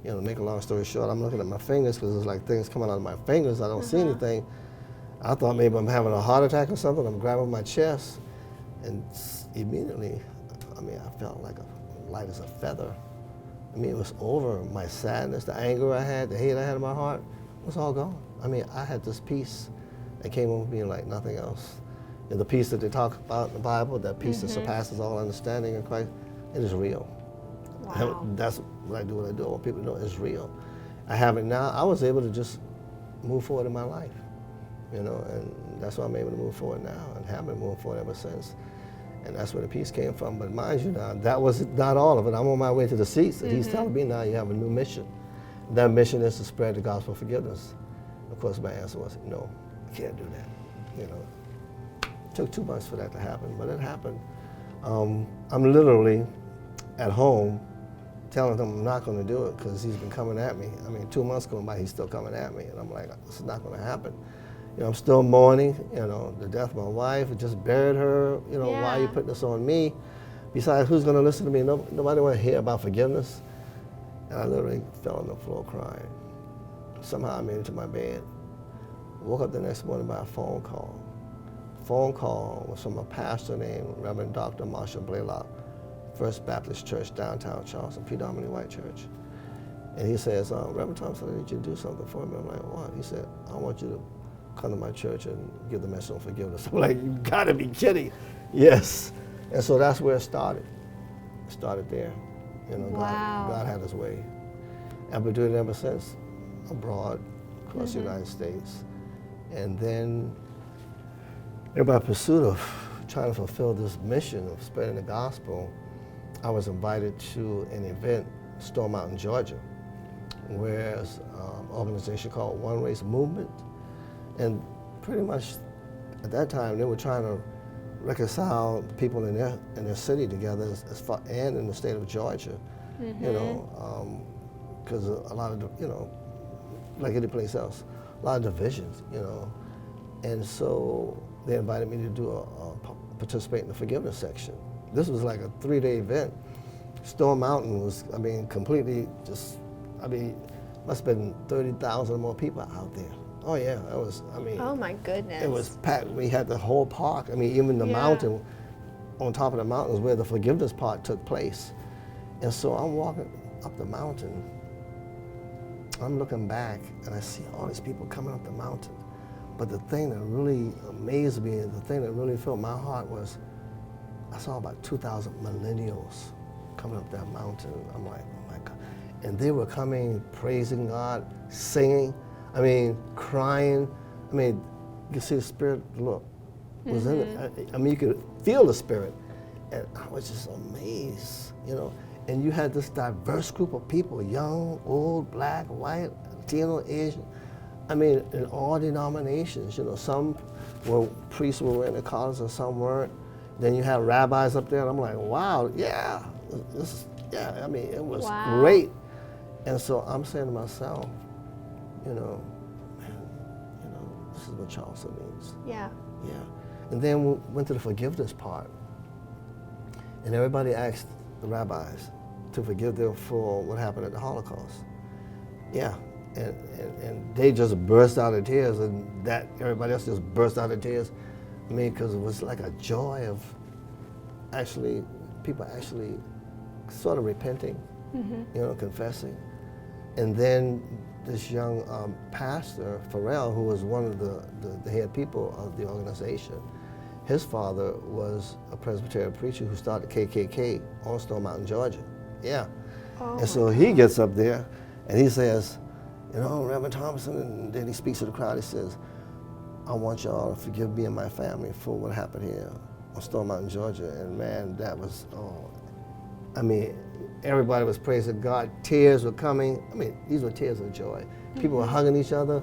You know, to make a long story short, I'm looking at my fingers because there's like things coming out of my fingers. I don't see anything. I thought maybe I'm having a heart attack or something. I'm grabbing my chest, and immediately, I mean, I felt like light as a feather. I mean, it was over. My sadness, the anger I had, the hate I had in my heart, was all gone. I mean, I had this peace that came over me like nothing else. And the peace that they talk about in the Bible, that peace that surpasses all understanding in Christ, it is real. Wow. That's what I do. I want people to know it's real. I have it now. I was able to just move forward in my life, you know, and that's why I'm able to move forward now and have been moving forward ever since. And that's where the peace came from. But mind you now, that was not all of it. I'm on my way to the seats, and he's telling me now you have a new mission. That mission is to spread the gospel of forgiveness. Of course, my answer was, no, I can't do that. You know, it took 2 months for that to happen, but it happened. I'm literally at home telling him I'm not going to do it because he's been coming at me. I mean, 2 months going by, he's still coming at me, and I'm like, this is not going to happen. You know, I'm still mourning, you know, the death of my wife. I just buried her. You know, why are you putting this on me? Besides, who's going to listen to me? Nobody want to hear about forgiveness. And I literally fell on the floor crying. Somehow I made it to my bed. Woke up the next morning by a phone call. Phone call was from a pastor named Reverend Dr. Marshall Blaylock, First Baptist Church, downtown Charleston, predominantly white church. And he says, Reverend Thompson, I need you to do something for me. I'm like, what? He said, I want you to come to my church and give the message on forgiveness. I'm like, you gotta be kidding. Yes. And so that's where it started. It started there. You know, God had his way. I've been doing it ever since, abroad, across the United States. And then, by pursuit of trying to fulfill this mission of spreading the gospel, I was invited to an event, Stone Mountain, Georgia, where an organization called One Race Movement. And pretty much at that time, they were trying to reconcile people in their city together as far, and in the state of Georgia, you know, because a lot of, you know, like any place else, a lot of divisions, you know. And so they invited me to do participate in the forgiveness section. This was like a 3-day event. Stone Mountain was, I mean, completely just, I mean, must have been 30,000 or more people out there. Oh yeah, it was, I mean. Oh my goodness. It was packed. We had the whole park. I mean, even the mountain, on top of the mountain is where the forgiveness part took place. And so I'm walking up the mountain. I'm looking back and I see all these people coming up the mountain. But the thing that really amazed me and the thing that really filled my heart was I saw about 2,000 millennials coming up that mountain. I'm like, oh my God. And they were coming, praising God, singing. I mean, crying. I mean, you could see the Spirit, look, was in it. I mean, you could feel the Spirit. And I was just amazed, you know. And you had this diverse group of people, young, old, black, white, Latino, Asian. I mean, in all denominations, you know. Some were priests were wearing the collars and some weren't. Then you had rabbis up there, and I'm like, wow, yeah. I mean, it was great. And so I'm saying to myself, you know, man, you know, this is what Charleston means. Yeah. Yeah. And then we went to the forgiveness part. And everybody asked the rabbis to forgive them for what happened at the Holocaust. Yeah. And they just burst out in tears, and that everybody else just burst out in tears. I mean, because it was like a joy of actually, people actually sort of repenting, you know, confessing. And then this young pastor, Farrell, who was one of the head people of the organization, his father was a Presbyterian preacher who started KKK on Stone Mountain, Georgia. Yeah. Oh, and so he gets up there and he says, you know, Reverend Thompson, and then he speaks to the crowd, he says, I want y'all to forgive me and my family for what happened here on Stone Mountain, Georgia. And man, that was, I mean, everybody was praising God. Tears were coming. I mean, these were tears of joy. People were hugging each other.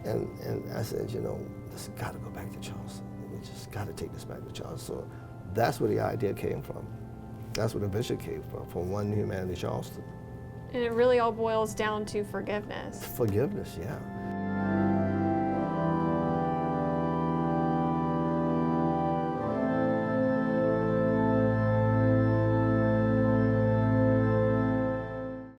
And I said, you know, this has got to go back to Charleston. We just got to take this back to Charleston. So that's where the idea came from. That's where the vision came from One Humanity Charleston. And it really all boils down to forgiveness. Forgiveness, yeah.